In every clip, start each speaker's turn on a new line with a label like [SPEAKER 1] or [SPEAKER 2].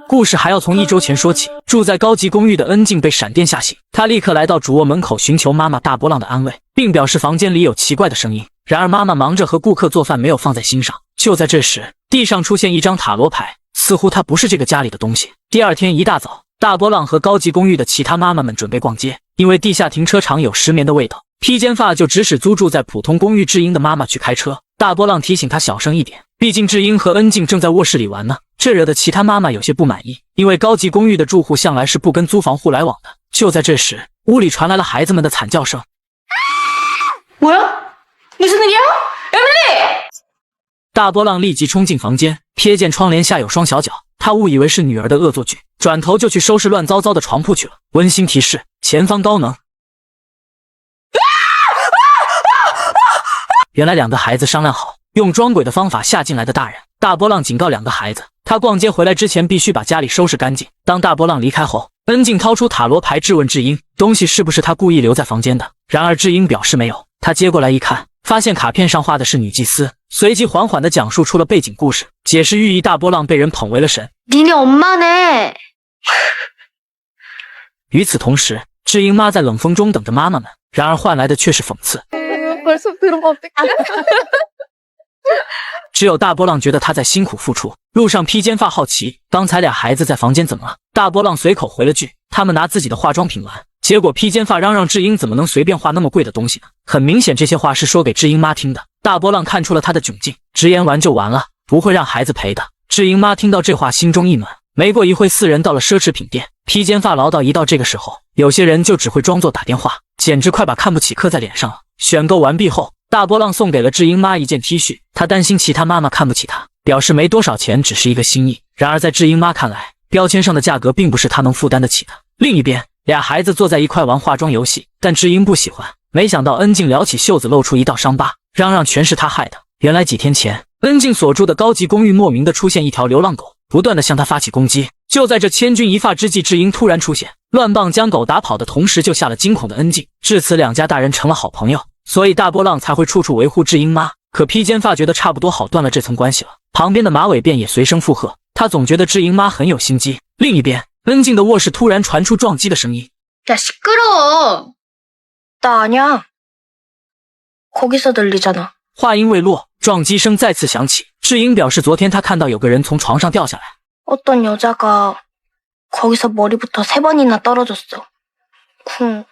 [SPEAKER 1] 故事还要从1周前说起。住在高级公寓的恩静被闪电吓醒，她立刻来到主卧门口寻求妈妈大波浪的安慰，并表示房间里有奇怪的声音。然而妈妈忙着和顾客做饭，没有放在心上。就在这时，地上出现一张塔罗牌，似乎它不是这个家里的东西。第二天一大早，大波浪和高级公寓的其他妈妈们准备逛街，因为地下停车场有石棉的味道，披肩发就指使租住在普通公寓智英的妈妈去开车。大波浪提醒她小声一点，毕竟智英和恩静正在卧室里玩呢。这惹得其他妈妈有些不满意，因为高级公寓的住户向来是不跟租房户来往的。就在这时，屋里传来了孩子们的惨叫声。
[SPEAKER 2] 무슨일이야？ 에밀리！
[SPEAKER 1] 大波浪立即冲进房间，瞥见窗帘下有双小脚，他误以为是女儿的恶作剧，转头就去收拾乱糟糟的床铺去了。温馨提示：前方高能。原来2个孩子商量好，用装鬼的方法吓进来的大人。大波浪警告2个孩子，他逛街回来之前必须把家里收拾干净。当大波浪离开后，恩静掏出塔罗牌质问智英，东西是不是他故意留在房间的？然而智英表示没有。他接过来一看，发现卡片上画的是女祭司，随即缓缓地讲述出了背景故事，解释寓意大波浪被人捧为了神。
[SPEAKER 2] 니네엄마네。
[SPEAKER 1] 与此同时，智英妈在冷风中等着妈妈们，然而换来的却是讽刺。只有大波浪觉得他在辛苦付出。路上披肩发好奇刚才俩孩子在房间怎么了，大波浪随口回了句他们拿自己的化妆品玩，结果披肩发嚷嚷智英怎么能随便画那么贵的东西呢？很明显这些话是说给智英妈听的。大波浪看出了他的窘境，直言玩就完了，不会让孩子赔的。智英妈听到这话心中一暖。没过一会，4人到了奢侈品店，披肩发唠叨一到这个时候，有些人就只会装作打电话，简直快把看不起刻在脸上了。选购完毕后，大波浪送给了智英妈一件 T 恤，他担心其他妈妈看不起他，表示没多少钱，只是一个心意。然而在智英妈看来，标签上的价格并不是他能负担得起的。另一边，俩孩子坐在一块玩化妆游戏，但智英不喜欢。没想到恩静撩起袖子露出一道伤疤，嚷嚷全是他害的。原来几天前，恩静所住的高级公寓莫名的出现一条流浪狗，不断的向他发起攻击。就在这千钧一发之际，智英突然出现，乱棒将狗打跑的同时救下了惊恐的恩静。至此2家大人成了好朋友，所以大波浪才会处处维护智英妈。可披肩发觉得差不多好断了这层关系了，旁边的马尾辫也随声附和，他总觉得智英妈很有心机。另一边，恩静的卧室突然传出撞击的声音。
[SPEAKER 2] 야 시끄러워。 나 아니야。 거기서 들리잖아。
[SPEAKER 1] 话音未落，撞击声再次响起。智英表示昨天他看到有个人从床上掉下来。
[SPEAKER 2] 어떤 여자가 거기서 머리부터 3번이나 떨어졌어. 쿵.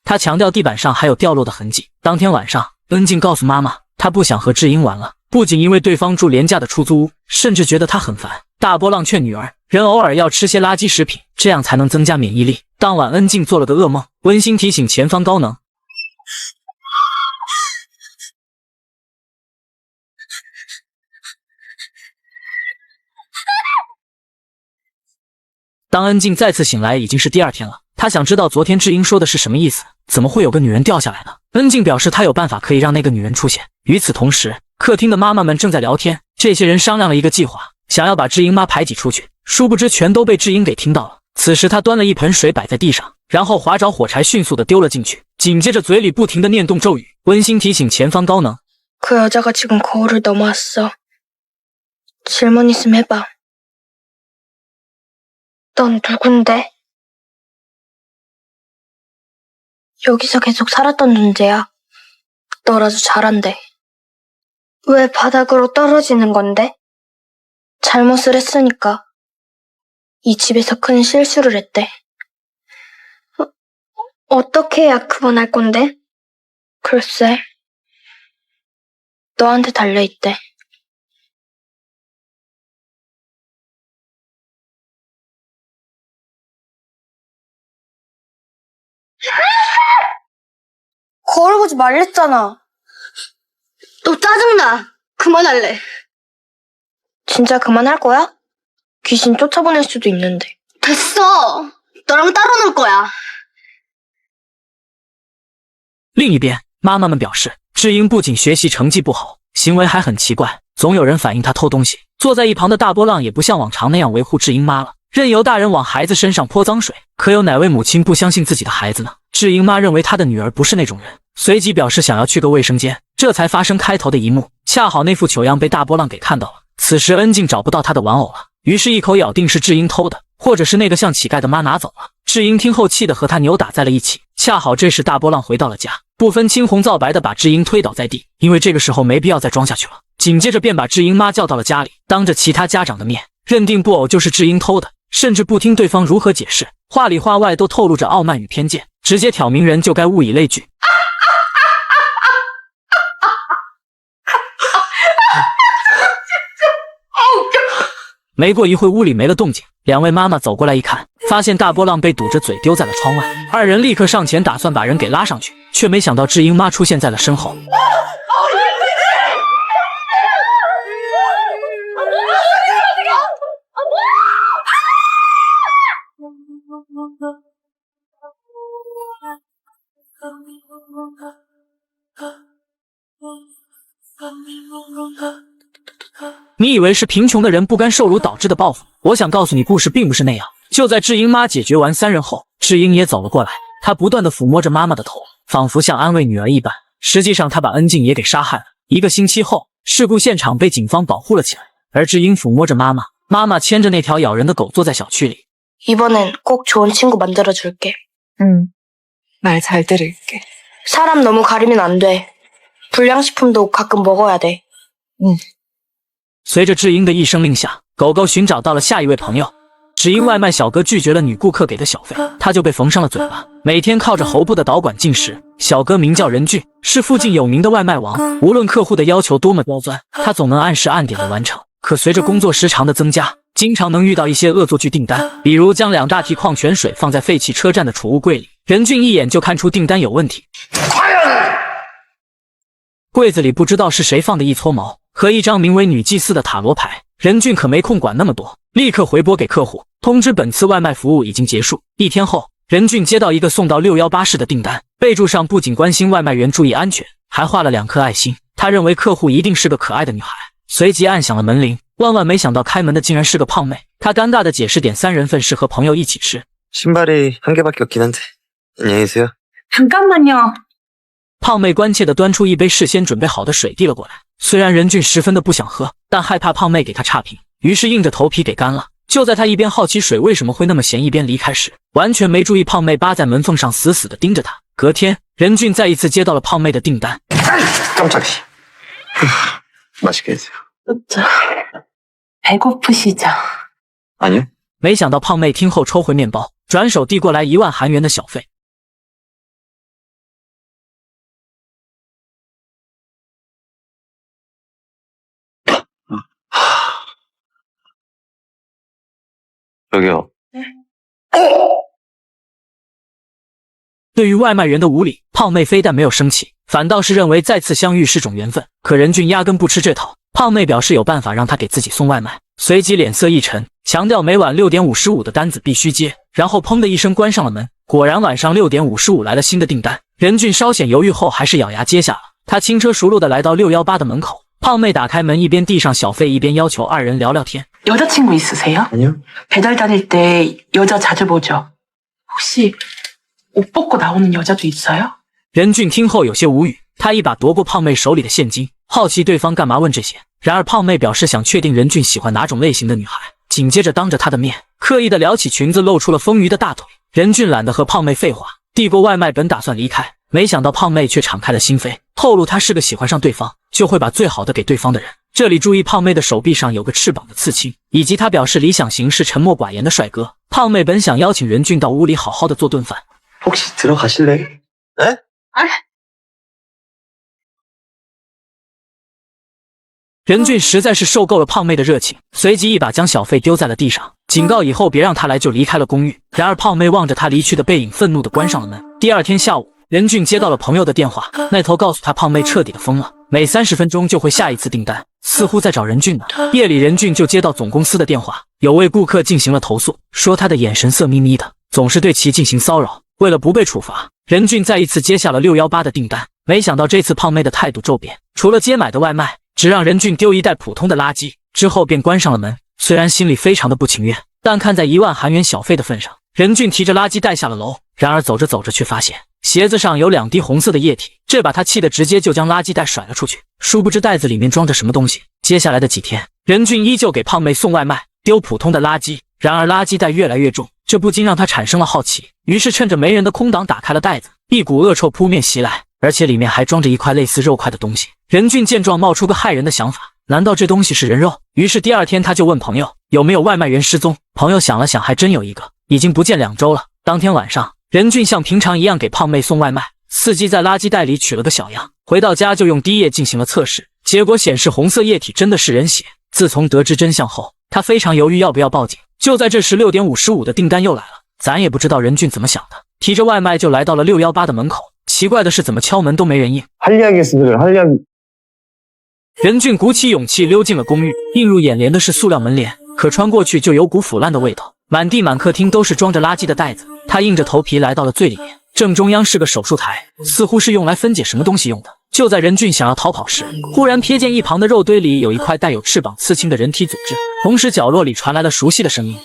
[SPEAKER 1] 他强调地板上还有掉落的痕迹。当天晚上，恩静告诉妈妈，她不想和智英玩了，不仅因为对方住廉价的出租屋，甚至觉得她很烦。大波浪劝女儿，人偶尔要吃些垃圾食品，这样才能增加免疫力。当晚，恩静做了个噩梦，温馨提醒前方高能。当恩静再次醒来，已经是第2天了。他想知道昨天智英说的是什么意思，怎么会有个女人掉下来呢？恩静表示他有办法可以让那个女人出现。与此同时，客厅的妈妈们正在聊天，这些人商量了一个计划，想要把智英妈排挤出去，殊不知全都被智英给听到了。此时他端了一盆水摆在地上，然后划着火柴迅速地丢了进去，紧接着嘴里不停地念动咒语，温馨提醒前方高能。
[SPEAKER 2] 그 여자가 지금 거울을 넘어왔어. 질문 있으면 해봐. 넌 누군데? 여기서 계속 살았던 존재야. 널 아주 잘한대. 왜 바닥으로 떨어지는 건데? 잘못을 했으니까. 이 집에서 큰 실수를 했대. 어떻게 해야 그만할 건데? 글쎄. 너한테 달려있대. 거울 보지 말랬잖아. 너 짜증나. 그만할래. 진짜 그만할 거야? 귀신 쫓아보낼 수도 있는데. 됐어. 너랑 따로 놀 거야.
[SPEAKER 1] 另一边，妈妈们表示，智英不仅学习成绩不好，行为还很奇怪，总有人反映她偷东西。坐在一旁的大波浪也不像往常那样维护智英妈了，任由大人往孩子身上泼脏水。可有哪位母亲不相信自己的孩子呢？智英妈认为她的女儿不是那种人，随即表示想要去个卫生间，这才发生开头的一幕。恰好那副糗样被大波浪给看到了，此时恩静找不到他的玩偶了，于是一口咬定是智英偷的，或者是那个像乞丐的妈拿走了。智英听后气得和他扭打在了一起。恰好这时大波浪回到了家，不分青红皂白的把智英推倒在地，因为这个时候没必要再装下去了。紧接着便把智英妈叫到了家里，当着其他家长的面认定布偶就是智英偷的，甚至不听对方如何解释，话里话外都透露着傲慢与偏见，直接挑明人就该物以类聚。没过一会，屋里没了动静，两位妈妈走过来一看，发现大波浪被堵着嘴丢在了窗外，二人立刻上前打算把人给拉上去，却没想到智英妈出现在了身后。你以为是贫穷的人不甘受辱导致的报复？我想告诉你，故事并不是那样。就在智英妈解决完三人后，智英也走了过来，她不断地抚摸着妈妈的头，仿佛像安慰女儿一般。实际上，她把恩静也给杀害了。1个星期后，事故现场被警方保护了起来，而智英抚摸着妈妈，妈妈牵着那条咬人的狗坐在小区里。
[SPEAKER 2] 이번엔 꼭 좋은 친구 만들어줄게.
[SPEAKER 3] 말 잘 들을게.
[SPEAKER 2] 사람 너무 가리면 안 돼. 불량식품도 가끔 먹어야 돼.
[SPEAKER 1] 随着智英的一声令下，狗狗寻找到了下一位朋友。只因外卖小哥拒绝了女顾客给的小费，他就被缝上了嘴巴，每天靠着喉部的导管进食。小哥名叫任俊，是附近有名的外卖王，无论客户的要求多么刁钻，他总能按时按点的完成。可随着工作时长的增加，经常能遇到一些恶作剧订单，比如将2大提矿泉水放在废弃车站的储物柜里，任俊一眼就看出订单有问题。柜子里不知道是谁放的一撮毛和一张名为女祭司的塔罗牌，任俊可没空管那么多，立刻回拨给客户，通知本次外卖服务已经结束。1天后，任俊接到一个送到618市的订单，备注上不仅关心外卖员注意安全，还画了2颗爱心。他认为客户一定是个可爱的女孩，随即按响了门铃。万万没想到开门的竟然是个胖妹，他尴尬的解释点3人份是和朋友一起吃。
[SPEAKER 4] 신발이 한 개밖에 없긴 한데 안녕히 계세요.
[SPEAKER 3] 잠깐만요.
[SPEAKER 1] 胖妹关切地端出一杯事先准备好的水递了过来。虽然任俊十分的不想喝，但害怕胖妹给他差评，于是硬着头皮给干了。就在他一边好奇水为什么会那么咸，一边离开时，完全没注意胖妹扒在门缝上死死地盯着他。隔天，任俊再一次接到了胖妹的订单。
[SPEAKER 4] 깜짝이. 맛있게 드세요.
[SPEAKER 3] 배고프시죠?
[SPEAKER 4] 아니요.
[SPEAKER 1] 没想到胖妹听后抽回面包，转手递过来1万韩元的小费。
[SPEAKER 4] 여기요.
[SPEAKER 1] 对于外卖员的无礼，胖妹非但没有生气，反倒是认为再次相遇是种缘分。可任俊压根不吃这套，胖妹表示有办法让他给自己送外卖，随即脸色一沉，强调每晚6点55的单子必须接，然后砰的一声关上了门。果然晚上6点55来了新的订单，任俊稍显犹豫后还是咬牙接下了。他轻车熟路的来到618的门口，胖妹打开门，一边递上小费，一边要求2人聊聊天。
[SPEAKER 3] 여자친구 있으세요?
[SPEAKER 4] 아니요.
[SPEAKER 3] 배달 다닐 때 여자 자주 보죠? 혹시 옷 벗고 나오는 여자도 있어요?
[SPEAKER 1] 任俊听后有些无语，他一把夺过胖妹手里的现金，好奇对方干嘛问这些。然而胖妹表示想确定任俊喜欢哪种类型的女孩，紧接着当着他的面刻意的撩起裙子，露出了丰腴的大腿。任俊懒得和胖妹废话，递过外卖本打算离开，没想到胖妹却敞开了心扉，透露她是个喜欢上对方就会把最好的给对方的人。这里注意胖妹的手臂上有个翅膀的刺青，以及她表示理想型是沉默寡言的帅哥。胖妹本想邀请任俊到屋里好好的做顿饭。
[SPEAKER 4] 혹시 들어가실래요? 네?
[SPEAKER 3] 아,
[SPEAKER 1] 任俊实在是受够了胖妹的热情，随即一把将小费丢在了地上，警告以后别让他来，就离开了公寓。然而胖妹望着他离去的背影，愤怒地关上了门。第2天下午，任俊接到了朋友的电话，那头告诉他胖妹彻底的疯了，每30分钟就会下一次订单，似乎在找任俊呢。夜里任俊就接到总公司的电话，有位顾客进行了投诉，说他的眼神色眯眯的，总是对其进行骚扰。为了不被处罚，任俊再一次接下了618的订单。没想到这次胖妹的态度骤变，除了接买的外卖，只让任俊丢一袋普通的垃圾，之后便关上了门。虽然心里非常的不情愿，但看在1万韩元小费的份上，任俊提着垃圾带下了楼。然而走着走着却发现鞋子上有2滴红色的液体，这把他气得直接就将垃圾袋甩了出去。殊不知袋子里面装着什么东西。接下来的几天，任俊依旧给胖妹送外卖，丢普通的垃圾，然而垃圾袋越来越重，这不禁让他产生了好奇，于是趁着没人的空档打开了袋子，一股恶臭扑面袭来，而且里面还装着一块类似肉块的东西。任俊见状冒出个害人的想法，难道这东西是人肉？于是第二天他就问朋友有没有外卖员失踪，朋友想了想还真有一个，已经不见2周了。当天晚上，任俊像平常一样给胖妹送外卖，伺机在垃圾袋里取了个小样，回到家就用滴液进行了测试，结果显示红色液体真的是人血。自从得知真相后，他非常犹豫要不要报警。就在这时，6点55的订单又来了，咱也不知道任俊怎么想的，提着外卖就来到了618的门口。奇怪的是，怎么敲门都没人应。任俊鼓起勇气溜进了公寓，映入眼帘的是塑料门帘，可穿过去就有股腐烂的味道，满地满客厅都是装着垃圾的袋子。他硬着头皮来到了最里面，正中央是个手术台，似乎是用来分解什么东西用的。就在任俊想要逃跑时，忽然瞥见一旁的肉堆里有一块带有翅膀刺青的人体组织，同时角落里传来了熟悉的声音：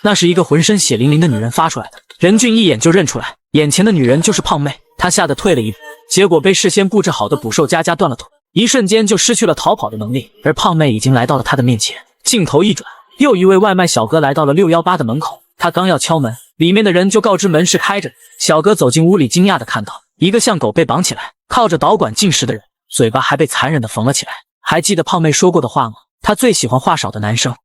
[SPEAKER 1] 那是一个浑身血淋淋的女人发出来的。任俊一眼就认出来，眼前的女人就是胖妹，他吓得退了一步，结果被事先布置好的捕兽夹夹断了腿，一瞬间就失去了逃跑的能力。而胖妹已经来到了他的面前，镜头一转，又一位外卖小哥来到了618的门口，他刚要敲门，里面的人就告知门是开着的。小哥走进屋里，惊讶地看到一个像狗被绑起来，靠着导管进食的人，嘴巴还被残忍地缝了起来。还记得胖妹说过的话吗？她最喜欢话少的男生。